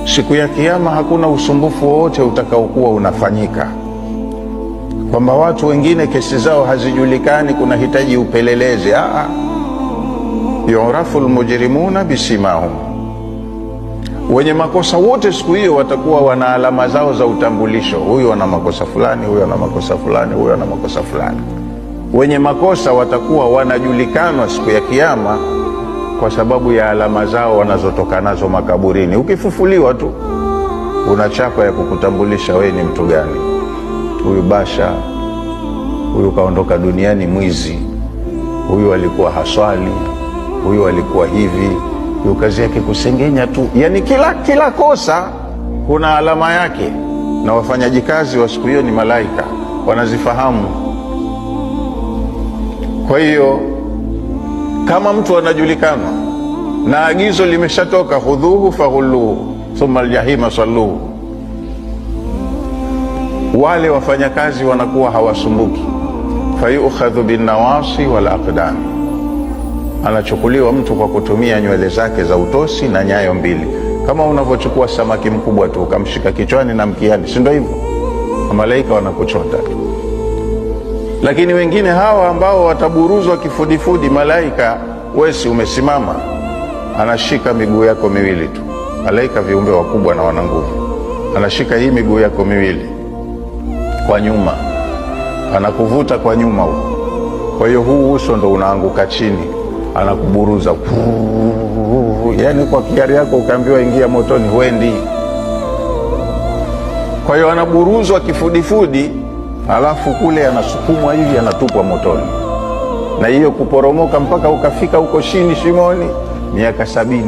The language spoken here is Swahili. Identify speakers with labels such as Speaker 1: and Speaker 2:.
Speaker 1: siku ya Kiyama hakuna usumbufu wowote utakaokuwa unafanyika, kwamba watu wengine kesi zao hazijulikani, kuna hitaji upelelezi. Yurafu almujrimuna bisimahum, wenye makosa wote siku hiyo watakuwa wana alama zao za utambulisho. Huyu ana makosa fulani, huyu ana makosa fulani, huyu ana makosa fulani. Wenye makosa watakuwa wanajulikanwa siku ya Kiyama kwa sababu ya alama zao wanazotoka nazo makaburini. Ukifufuliwa tu una chapa ya kukutambulisha wewe ni mtu gani. Huyu basha, huyu kaondoka duniani mwizi, huyu alikuwa haswali, huyu alikuwa hivi, huyu kazi yake kusengenya tu. Yani kila kosa kuna alama yake, na wafanyaji kazi wa siku hiyo ni malaika, wanazifahamu. Kwa hiyo kama mtu anajulikana na agizo limeshatoka, khudhuhu faghulluhu thumma aljahima salluhu, wale wafanyakazi wanakuwa hawasumbuki. Fayukhadhu binnawasi wal aqdam, anachukuliwa mtu kwa kutumia nywele zake za utosi na nyayo mbili, kama unavyochukua samaki mkubwa tu ukamshika kichwani na mkiani, si ndio hivyo? Malaika wanakuchota. Lakini wengine hawa ambao wataburuzwa kifudifudi, malaika wesi umesimama, anashika miguu yako miwili tu. Malaika viumbe wakubwa na wana nguvu, anashika hii miguu yako miwili kwa nyuma, anakuvuta kwa nyuma huko. Kwa hiyo huu uso ndo unaanguka chini, anakuburuza. Yani kwa kiari yako ukaambiwa ingia motoni, huendi. Kwa hiyo anaburuzwa kifudifudi, alafu kule anasukumwa hivi, anatupwa motoni. Na hiyo kuporomoka mpaka ukafika huko chini shimoni, miaka 70.